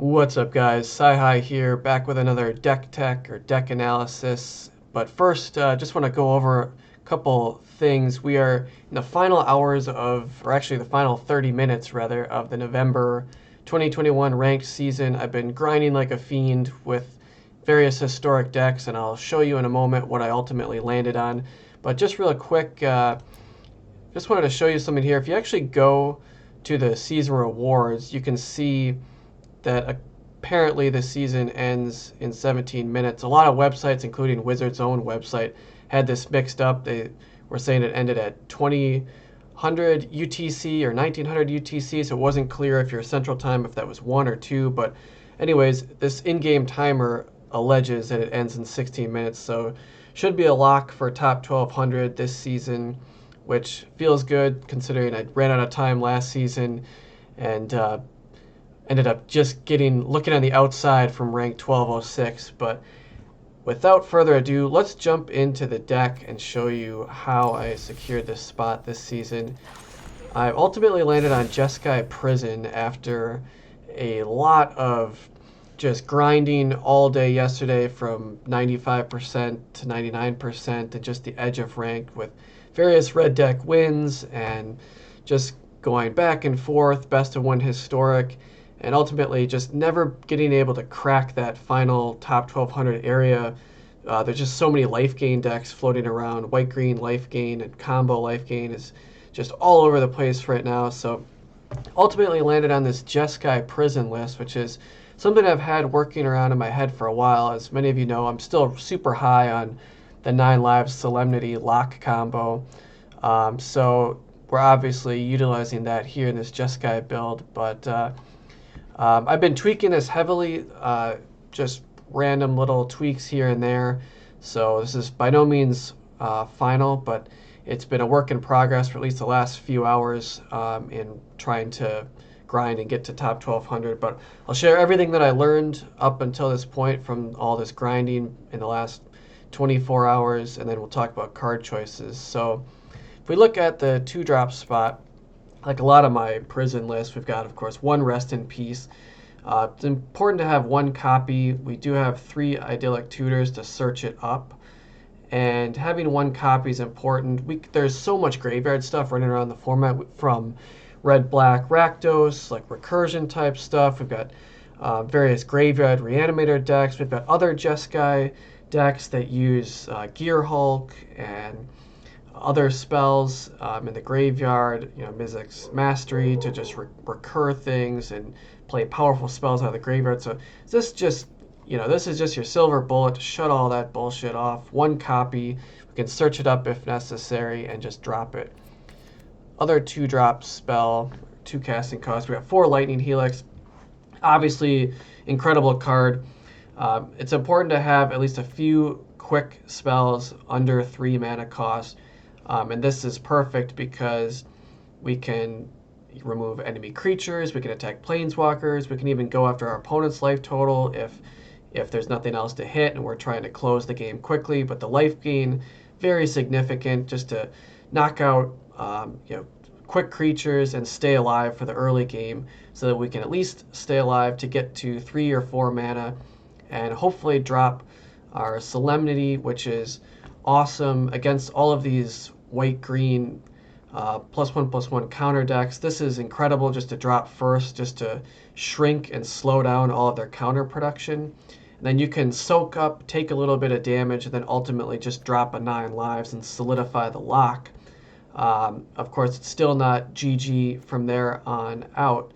What's up, guys? Sci-Hi here, back with another deck tech or deck analysis. But first, just want to go over a couple things. We are in the final hours of, or actually the final 30 minutes rather, of the November 2021 ranked season. I've been grinding like a fiend with various historic decks, and I'll show you in a moment what I ultimately landed on. But just real quick, just wanted to show you something here. If you actually go to the season rewards, you can see that apparently the season ends in 17 minutes. A lot of websites, including Wizards' own website, had this mixed up. They were saying it ended at 2000 UTC or 1900 UTC, so it wasn't clear if your central time, if that was 1 or 2. But anyways, this in-game timer alleges that it ends in 16 minutes, so should be a lock for top 1200 this season, which feels good considering I ran out of time last season and ended up just looking on the outside from rank 1206. But without further ado, let's jump into the deck and show you how I secured this spot this season. I ultimately landed on Jeskai Prison after a lot of just grinding all day yesterday from 95% to 99% and just the edge of ranked with various red deck wins and just going back and forth, best of one historic, and ultimately just never getting able to crack that final top 1200 area. There's just so many life gain decks floating around. White-green life gain and combo life gain is just all over the place right now. So ultimately landed on this Jeskai Prison list, which is something I've had working around in my head for a while. As many of you know, I'm still super high on the 9 lives Solemnity lock combo. So we're obviously utilizing that here in this Jeskai build, but I've been tweaking this heavily, just random little tweaks here and there. So this is by no means final, but it's been a work in progress for at least the last few hours in trying to grind and get to top 1200. But I'll share everything that I learned up until this point from all this grinding in the last 24 hours, and then we'll talk about card choices. So if we look at the 2-drop spot, like a lot of my prison lists, we've got, of course, 1 Rest in Peace. It's important to have 1 copy. We do have 3 Idyllic Tutors to search it up. And having 1 copy is important. There's so much graveyard stuff running around the format, from red-black Rakdos, like recursion type stuff. We've got various graveyard reanimator decks. We've got other Jeskai decks that use Gear Hulk and other spells in the graveyard, Mythic's Mastery to just recur things and play powerful spells out of the graveyard. So this is just your silver bullet to shut all that bullshit off. 1 copy, we can search it up if necessary and just drop it. Other 2-drop spell, 2 casting costs. We got 4 Lightning Helix. Obviously, incredible card. It's important to have at least a few quick spells under 3 mana cost. And this is perfect because we can remove enemy creatures, we can attack planeswalkers, we can even go after our opponent's life total if there's nothing else to hit and we're trying to close the game quickly. But the life gain, very significant, just to knock out quick creatures and stay alive for the early game so that we can at least stay alive to get to 3 or 4 mana and hopefully drop our Solemnity, which is awesome against all of these white-green +1/+1 counter decks. This is incredible just to drop first, just to shrink and slow down all of their counter production. And then you can soak up, take a little bit of damage, and then ultimately just drop a 9 lives and solidify the lock. Of course, it's still not GG from there on out,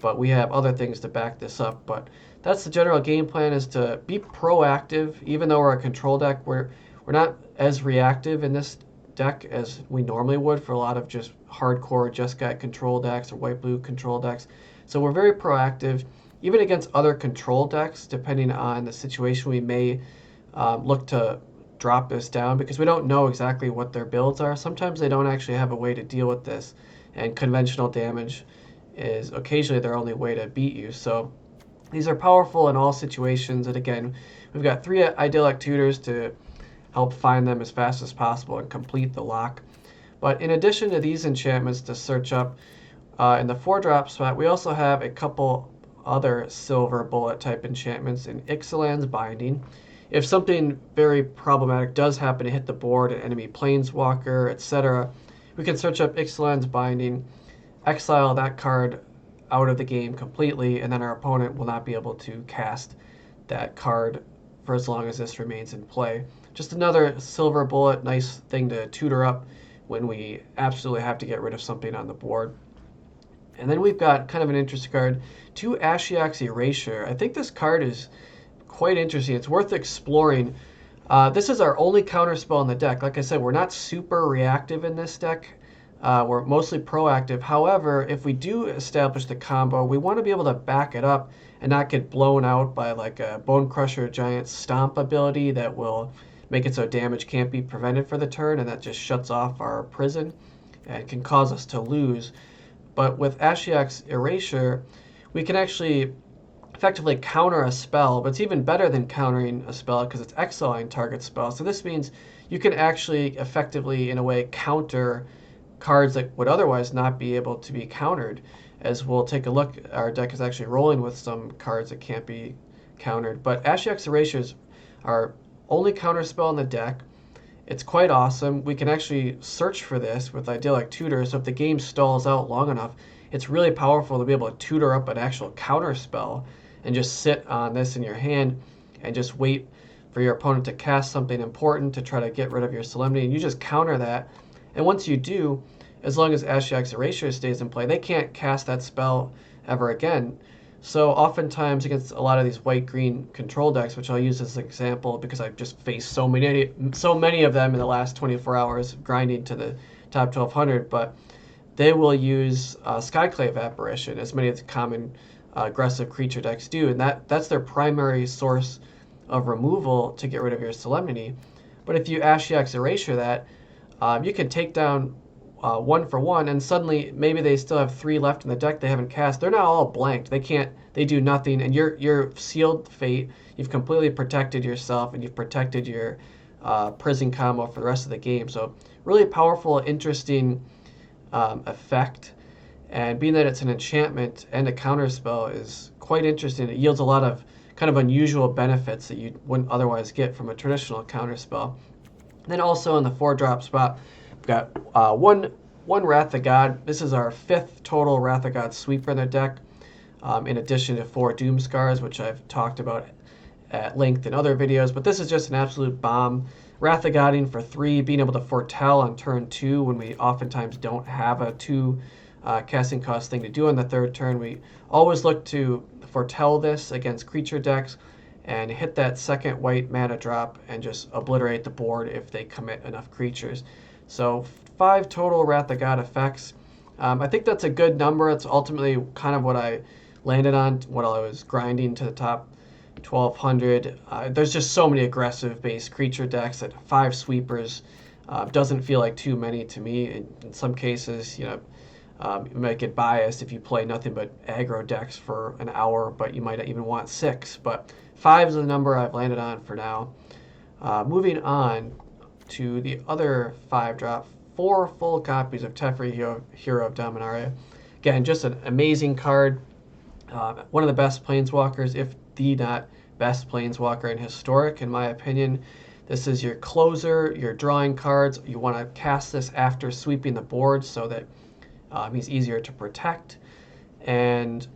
but we have other things to back this up. But that's the general game plan, is to be proactive. Even though we're a control deck, we're not as reactive in this deck as we normally would for a lot of just hardcore Jeskai control decks or white-blue control decks. So we're very proactive, even against other control decks. Depending on the situation, we may look to drop this down because we don't know exactly what their builds are. Sometimes they don't actually have a way to deal with this, and conventional damage is occasionally their only way to beat you. So these are powerful in all situations, and again, we've got 3 Idyllic Tutors to help find them as fast as possible and complete the lock. But in addition to these enchantments to search up, in the 4-drop spot, we also have a couple other silver bullet type enchantments in Ixalan's Binding. If something very problematic does happen to hit the board, an enemy planeswalker, etc., we can search up Ixalan's Binding, exile that card out of the game completely, and then our opponent will not be able to cast that card for as long as this remains in play. Just another silver bullet, nice thing to tutor up when we absolutely have to get rid of something on the board. And then we've got kind of an interesting card, 2 Ashiok's Erasure. I think this card is quite interesting. It's worth exploring. This is our only counterspell in the deck. Like I said, we're not super reactive in this deck. We're mostly proactive. However, if we do establish the combo, we want to be able to back it up and not get blown out by like a Bone Crusher Giant Stomp ability that will make it so damage can't be prevented for the turn, and that just shuts off our prison and can cause us to lose. But with Ashiok's Erasure, we can actually effectively counter a spell, but it's even better than countering a spell because it's exiling target spell. So this means you can actually effectively, in a way, counter cards that would otherwise not be able to be countered. As we'll take a look, our deck is actually rolling with some cards that can't be countered. But Ashiok's Erasure is our only counter spell in the deck. It's quite awesome. We can actually search for this with Idyllic Tutor, so if the game stalls out long enough, it's really powerful to be able to tutor up an actual counter spell and just sit on this in your hand and just wait for your opponent to cast something important to try to get rid of your Solemnity, and you just counter that. And once you do, as long as Ashiok's Erasure stays in play, they can't cast that spell ever again. So oftentimes against a lot of these white-green control decks, which I'll use as an example because I've just faced so many of them in the last 24 hours grinding to the top 1200, but they will use Skyclave Apparition, as many of the common aggressive creature decks do, and that's their primary source of removal to get rid of your Solemnity. But if you Ashiok's Erasure that, you can take down 1 for 1, and suddenly maybe they still have 3 left in the deck they haven't cast. They're now all blanked. They do nothing, and you're sealed fate. You've completely protected yourself, and you've protected your prison combo for the rest of the game. So really powerful, interesting effect. And being that it's an enchantment and a counterspell is quite interesting. It yields a lot of kind of unusual benefits that you wouldn't otherwise get from a traditional counterspell. And then also in the 4-drop spot, we've got one Wrath of God. This is our 5th total Wrath of God sweeper in the deck, in addition to 4 Doomskars, which I've talked about at length in other videos. But this is just an absolute bomb. Wrath of Godding for 3, being able to foretell on turn 2 when we oftentimes don't have a 2 casting cost thing to do on the 3rd turn. We always look to foretell this against creature decks and hit that 2nd white mana drop and just obliterate the board if they commit enough creatures. So 5 total Wrath of God effects. I think that's a good number. It's ultimately kind of what I landed on while I was grinding to the top 1200. There's just so many aggressive base creature decks that 5 sweepers doesn't feel like too many to me. In some cases, you might get biased if you play nothing but aggro decks for an hour, but you might even want 6. But 5 is the number I've landed on for now. Moving on to the other 5-drop, 4 full copies of Teferi, Hero of Dominaria. Again, just an amazing card. One of the best planeswalkers, if the not best planeswalker in Historic, in my opinion. This is your closer, your drawing cards. You want to cast this after sweeping the board so that he's easier to protect. And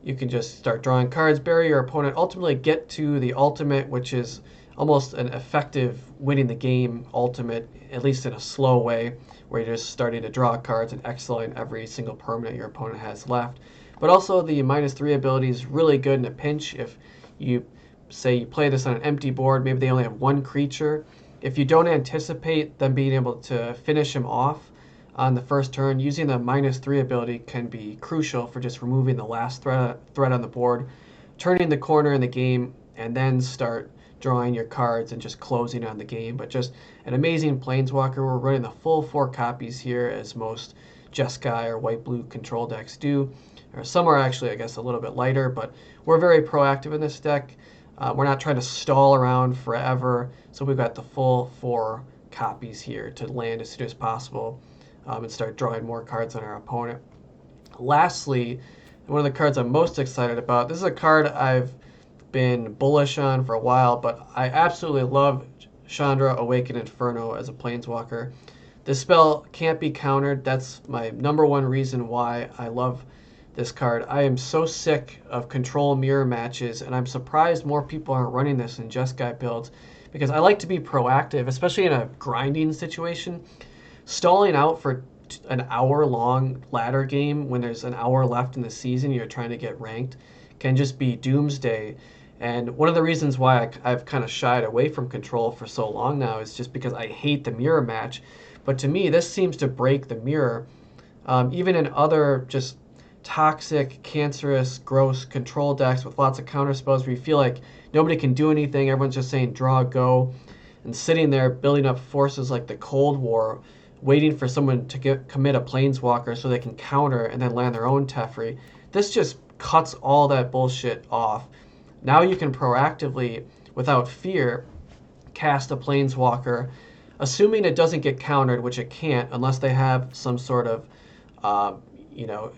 you can just start drawing cards, bury your opponent, ultimately get to the ultimate, which is almost an effective winning the game ultimate, at least in a slow way, where you're just starting to draw cards and exiling every single permanent your opponent has left. But also the -3 ability is really good in a pinch. If you say you play this on an empty board, maybe they only have 1 creature. If you don't anticipate them being able to finish him off on the 1st turn, using the -3 ability can be crucial for just removing the last threat on the board, turning the corner in the game, and then start drawing your cards and just closing on the game. But just an amazing planeswalker. We're running the full 4 copies here, as most Jeskai or white-blue control decks do. Or some are actually, I guess, a little bit lighter, but we're very proactive in this deck. We're not trying to stall around forever, so we've got the full 4 copies here to land as soon as possible and start drawing more cards on our opponent. Lastly, one of the cards I'm most excited about. This is a card I've been bullish on for a while, but I absolutely love Chandra, Awaken Inferno as a Planeswalker. This spell can't be countered. That's my number one reason why I love this card. I am so sick of control mirror matches, and I'm surprised more people aren't running this in Jeskai builds, because I like to be proactive, especially in a grinding situation. Stalling out for an hour-long ladder game when there's an hour left in the season, you're trying to get ranked, can just be doomsday. And one of the reasons why I've kind of shied away from control for so long now is just because I hate the mirror match. But to me, this seems to break the mirror. Even in other just toxic, cancerous, gross control decks with lots of counter spells where you feel like nobody can do anything, everyone's just saying draw, go, and sitting there building up forces like the Cold War, waiting for someone to commit a Planeswalker so they can counter and then land their own Teferi. This just cuts all that bullshit off. Now you can proactively, without fear, cast a Planeswalker, assuming it doesn't get countered, which it can't unless they have some sort of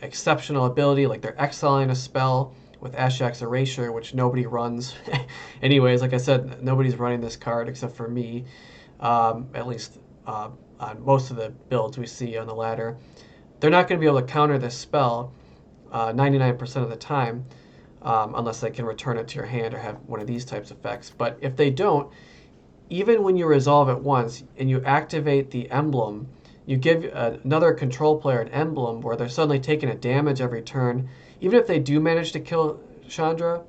exceptional ability, like they're exiling a spell with Ashiok's Erasure, which nobody runs. Anyways, like I said, nobody's running this card except for me, at least on most of the builds we see on the ladder. They're not going to be able to counter this spell 99% of the time, unless they can return it to your hand or have one of these types of effects. But if they don't, even when you resolve it once and you activate the emblem, you give another control player an emblem where they're suddenly taking a damage every turn. Even if they do manage to kill Chandra,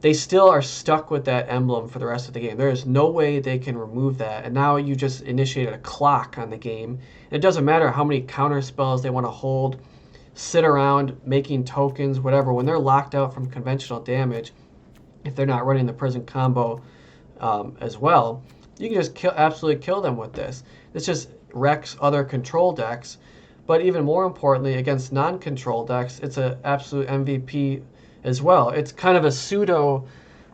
they still are stuck with that emblem for the rest of the game. There is no way they can remove that. And now you just initiated a clock on the game. And it doesn't matter how many counter spells they want to hold, sit around making tokens, whatever. When they're locked out from conventional damage, if they're not running the prison combo as well, you can just absolutely kill them with this. This just wrecks other control decks. But even more importantly, against non-control decks, it's an absolute MVP as well. It's kind of a pseudo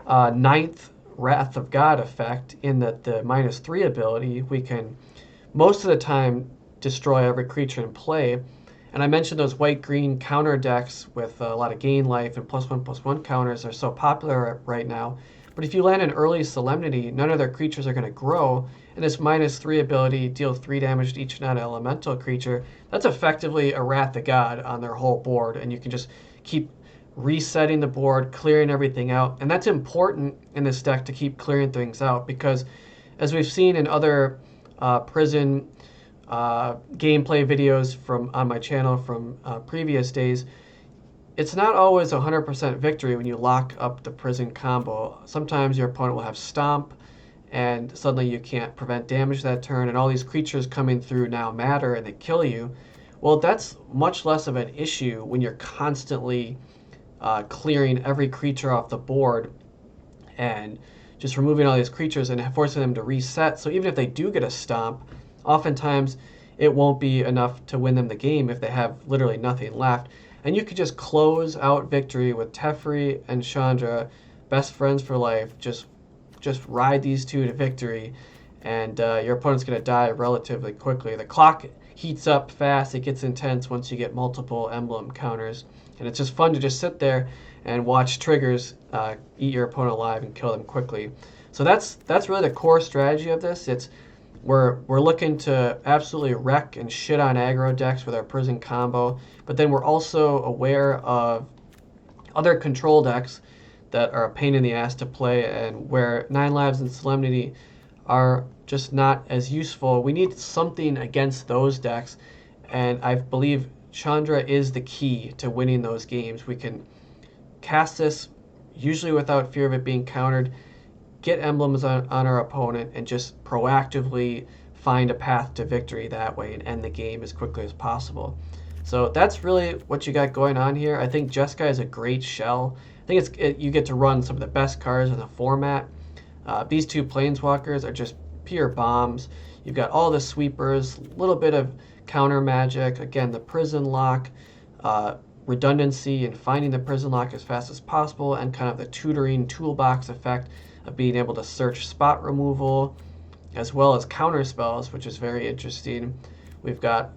ninth Wrath of God effect in that the -3 ability, we can most of the time destroy every creature in play. And I mentioned those white-green counter decks with a lot of gain life and +1/+1 counters are so popular right now. But if you land an early Solemnity, none of their creatures are going to grow. And this -3 ability, deal 3 damage to each non-elemental creature, that's effectively a Wrath of God on their whole board. And you can just keep resetting the board, clearing everything out. And that's important in this deck to keep clearing things out because, as we've seen in other prison gameplay videos on my channel from previous days, it's not always 100% victory when you lock up the prison combo. Sometimes your opponent will have Stomp, and suddenly you can't prevent damage that turn, and all these creatures coming through now matter, and they kill you. Well, that's much less of an issue when you're constantly clearing every creature off the board and just removing all these creatures and forcing them to reset. So even if they do get a Stomp, oftentimes it won't be enough to win them the game if they have literally nothing left. And you could just close out victory with Teferi and Chandra, best friends for life. Just ride these two to victory, and your opponent's going to die relatively quickly. The clock heats up fast. It gets intense once you get multiple emblem counters. And it's just fun to just sit there and watch triggers eat your opponent alive and kill them quickly. So that's really the core strategy of this. We're looking to absolutely wreck and shit on aggro decks with our prison combo, but then we're also aware of other control decks that are a pain in the ass to play and where 9 Lives and Solemnity are just not as useful. We need something against those decks, and I believe Chandra is the key to winning those games. We can cast this usually without fear of it being countered, get emblems on our opponent, and just proactively find a path to victory that way and end the game as quickly as possible. So that's really what you got going on here. I think Jeskai is a great shell. I think you get to run some of the best cards in the format. These two Planeswalkers are just pure bombs. You've got all the sweepers, a little bit of counter magic. Again, the prison lock, redundancy and finding the prison lock as fast as possible, and kind of the tutoring toolbox effect of being able to search spot removal, as well as counter spells, which is very interesting. We've got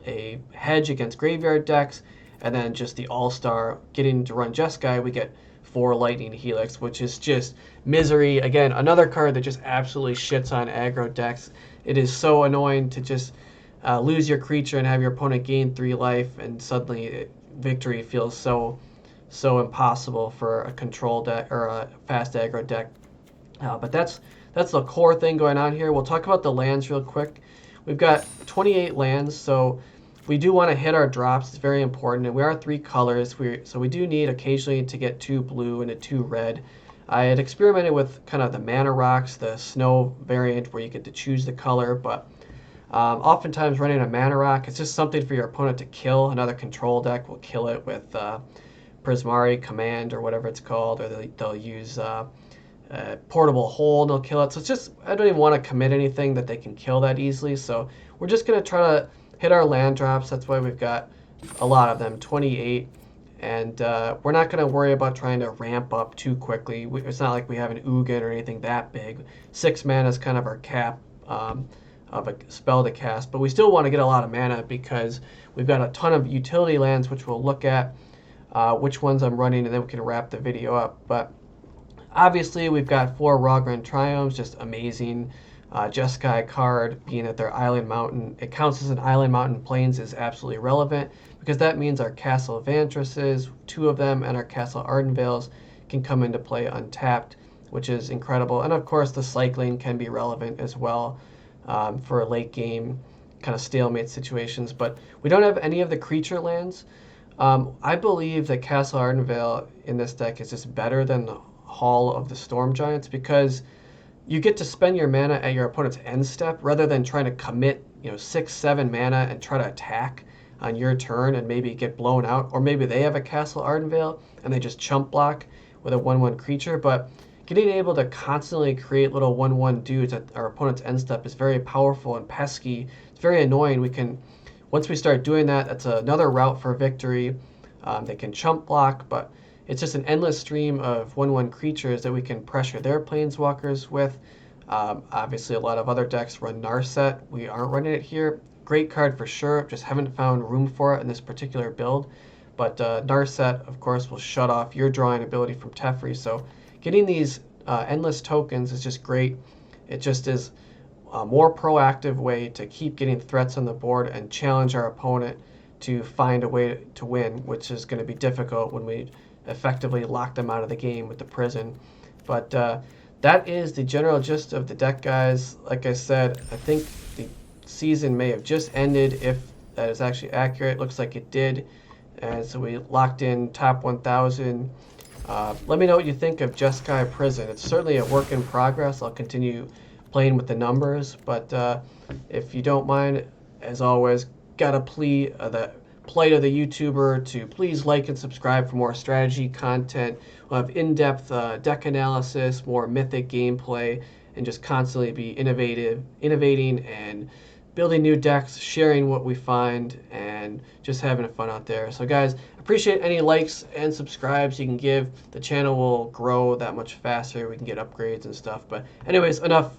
a hedge against graveyard decks, and then just the all-star getting to run Jeskai, we get 4 Lightning Helix, which is just misery. Again, another card that just absolutely shits on aggro decks. It is so annoying to just lose your creature and have your opponent gain 3 life, and suddenly victory feels so impossible for a control deck or a fast aggro deck. But that's the core thing going on here. We'll talk about the lands real quick. We've got 28 lands, so we do want to hit our drops. It's very important, and we are 3 colors. So we do need occasionally to get 2 blue and a 2 red. I had experimented with kind of the mana rocks, the snow variant, where you get to choose the color, but oftentimes running a mana rock, it's just something for your opponent to kill. Another control deck will kill it with Prismari Command or whatever it's called, or they'll use Portable Hole and they'll kill it. So it's just, I don't even want to commit anything that they can kill that easily. So we're just going to try to hit our land drops. That's why we've got a lot of them, 28. And we're not going to worry about trying to ramp up too quickly. It's not like we have an Ugin or anything that big. 6 mana is kind of our cap of a spell to cast. But we still want to get a lot of mana because we've got a ton of utility lands, which we'll look at which ones I'm running, and then we can wrap the video up. But obviously, we've got 4 Raugrin Triomes, just amazing. Jeskai card, being that they're Island Mountain, it counts as an Island Mountain Plains, is absolutely relevant because that means our Castle Vantresses, 2 of them, and our Castle Ardenvales can come into play untapped, which is incredible. And of course, the cycling can be relevant as well for late game kind of stalemate situations. But we don't have any of the creature lands. I believe that Castle Ardenvale in this deck is just better than the Hall of the Storm Giants because you get to spend your mana at your opponent's end step rather than trying to commit 6-7 mana and try to attack on your turn and maybe get blown out, or maybe they have a Castle Ardenvale and they just chump block with a 1/1 creature. But getting able to constantly create little 1/1 dudes at our opponent's end step is very powerful and pesky. It's very annoying. Once we start doing that, that's another route for victory. They can chump block, but it's just an endless stream of 1/1 creatures that we can pressure their planeswalkers with. Obviously, a lot of other decks run Narset. We aren't running it here. Great card for sure, just haven't found room for it in this particular build. But Narset, of course, will shut off your drawing ability from Teferi. So getting these endless tokens is just great. It just is a more proactive way to keep getting threats on the board and challenge our opponent to find a way to win, which is going to be difficult when we effectively lock them out of the game with the prison. But that is the general gist of the deck, guys. Like I said, I think the season may have just ended, if that is actually accurate. Looks like it did. And so we locked in top 1,000. Let me know what you think of Jeskai Prison. It's certainly a work in progress. I'll continue playing with the numbers, but if you don't mind, as always, gotta plea the plight of the YouTuber to please like and subscribe for more strategy content. We'll have in-depth deck analysis, more Mythic gameplay, and just constantly be innovating and building new decks, sharing what we find, and just having fun out there. So guys, appreciate any likes and subscribes you can give. The channel will grow that much faster. We can get upgrades and stuff. But anyways, enough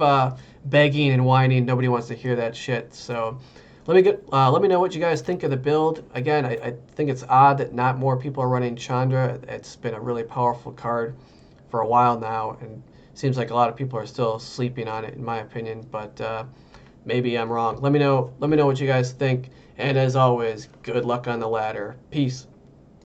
begging and whining. Nobody wants to hear that shit. So let me know what you guys think of the build. Again, I think it's odd that not more people are running Chandra. It's been a really powerful card for a while now, and it seems like a lot of people are still sleeping on it, in my opinion. But maybe I'm wrong. Let me know what you guys think. And as always, good luck on the ladder. Peace.